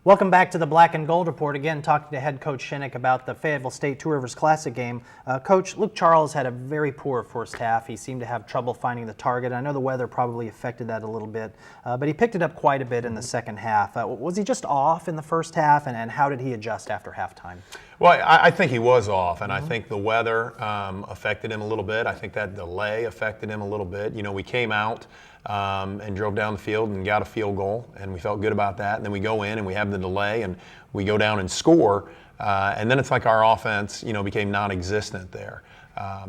Welcome back to the Black and Gold Report. Again, talking to head coach Shinnick about the Fayetteville State Two Rivers Classic game. Coach, Luke Charles had a very poor first half. He seemed to have trouble finding the target. I know the weather probably affected that a little bit, but he picked it up quite a bit in the second half. Was he just off in the first half, and how did he adjust after halftime? Well, I think he was off, and I think the weather affected him a little bit. I think that delay affected him a little bit. You know, we came out and drove down the field and got a field goal, and we felt good about that. And then we go in and we have the delay, and we go down and score, and then it's like our offense, became non-existent there.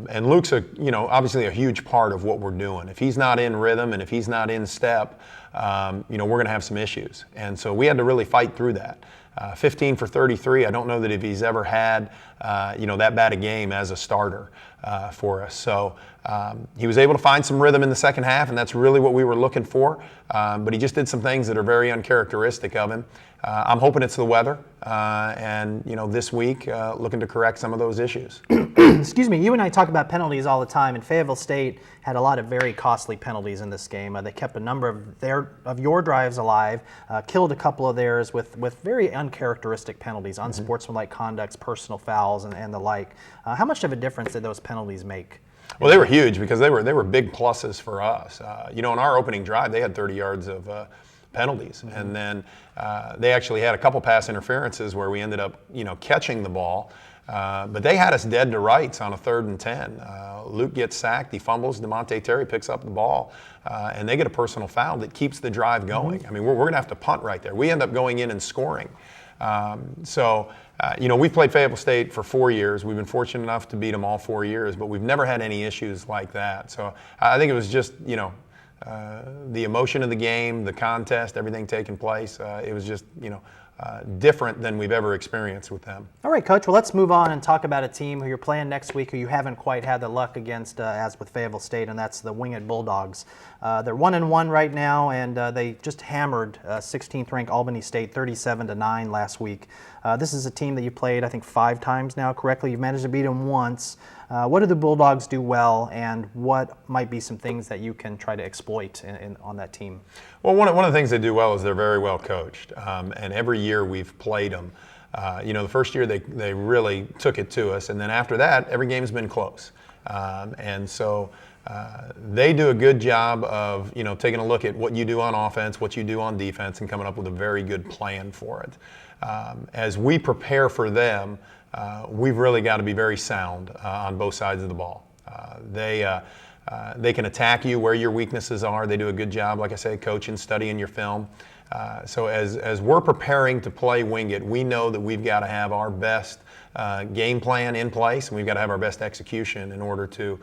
And Luke's obviously a huge part of what we're doing. If he's not in rhythm and if he's not in step, we're going to have some issues. And so we had to really fight through that. 15 for 33. I don't know that if he's ever had, that bad a game as a starter for us. So he was able to find some rhythm in the second half, and that's really what we were looking for. But he just did some things that are very uncharacteristic of him. I'm hoping it's the weather, and this week looking to correct some of those issues. Excuse me. You and I talk about penalties all the time, and Fayetteville State had a lot of very costly penalties in this game. They kept a number of your drives alive, killed a couple of theirs with very uncharacteristic penalties, unsportsmanlike conducts, personal fouls, and the like. How much of a difference did those penalties make? Well, they were huge because they were big pluses for us. In our opening drive, they had 30 yards of penalties, and then they actually had a couple pass interferences where we ended up, catching the ball. But they had us dead to rights on a 3rd and 10. Luke gets sacked, he fumbles, DeMonte Terry picks up the ball, and they get a personal foul that keeps the drive going. I mean, we're going to have to punt right there. We end up going in and scoring. We've played Fayetteville State for 4 years. We've been fortunate enough to beat them all 4 years, but we've never had any issues like that. So I think it was just, the emotion of the game, the contest, everything taking place. It was just, different than we've ever experienced with them. All right, Coach. Well, let's move on and talk about a team who you're playing next week who you haven't quite had the luck against as with Fayetteville State, and that's the Winged Bulldogs. They're 1-1 right now, and they just hammered 16th-ranked Albany State 37-9 last week. This is a team that you played, I think, 5 times now, correctly. You've managed to beat them once. What do the Bulldogs do well, and what might be some things that you can try to exploit on that team? Well, one of the things they do well is they're very well coached, and every year we've played them. The first year they really took it to us, and then after that, every game's been close. And so they do a good job of taking a look at what you do on offense, what you do on defense, and coming up with a very good plan for it. As we prepare for them, we've really got to be very sound on both sides of the ball. They can attack you where your weaknesses are. They do a good job, like I say, coaching, studying your film. So as we're preparing to play Wingate, we know that we've got to have our best game plan in place, and we've got to have our best execution in order to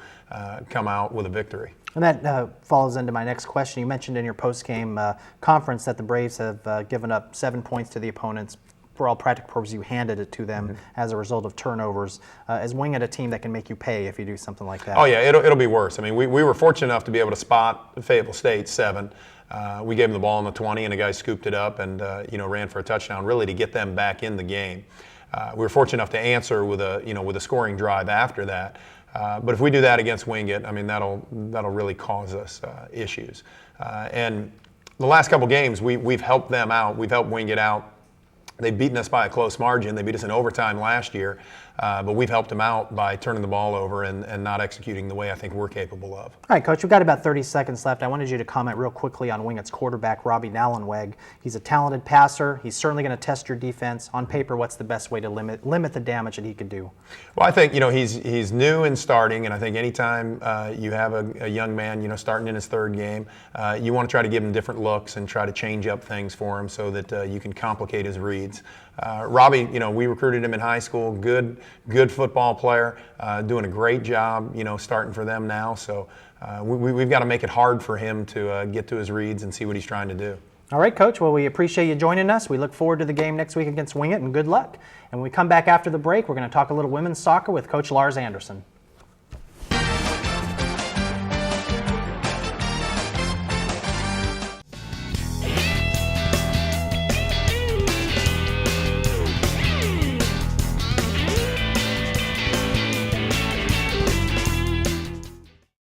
come out with a victory. And that falls into my next question. You mentioned in your post-game conference that the Braves have given up 7 points to the opponents. For all practical purposes, you handed it to them as a result of turnovers. Is Wingate a team that can make you pay if you do something like that? Oh, yeah, it'll be worse. I mean, we were fortunate enough to be able to spot Fayetteville State 7. We gave them the ball on the 20, and a guy scooped it up and ran for a touchdown, really to get them back in the game. We were fortunate enough to answer with a scoring drive after that. But if we do that against Wingate, I mean, that'll really cause us issues. And the last couple games, we've helped them out. We've helped Wingate out. They've beaten us by a close margin. They beat us in overtime last year, but we've helped them out by turning the ball over and not executing the way I think we're capable of. All right, Coach, we've got about 30 seconds left. I wanted you to comment real quickly on Wingate's quarterback, Robbie Nallenweg. He's a talented passer. He's certainly going to test your defense. On paper, what's the best way to limit the damage that he could do? Well, I think, he's new and starting, and I think anytime you have a young man, starting in his 3rd game, you want to try to give him different looks and try to change up things for him so that you can complicate his reads. Robbie, we recruited him in high school, good football player, doing a great job, starting for them now. So we've got to make it hard for him to get to his reads and see what he's trying to do. All right, Coach. Well, we appreciate you joining us. We look forward to the game next week against Wingate, and good luck. And when we come back after the break, we're going to talk a little women's soccer with Coach Lars Anderson.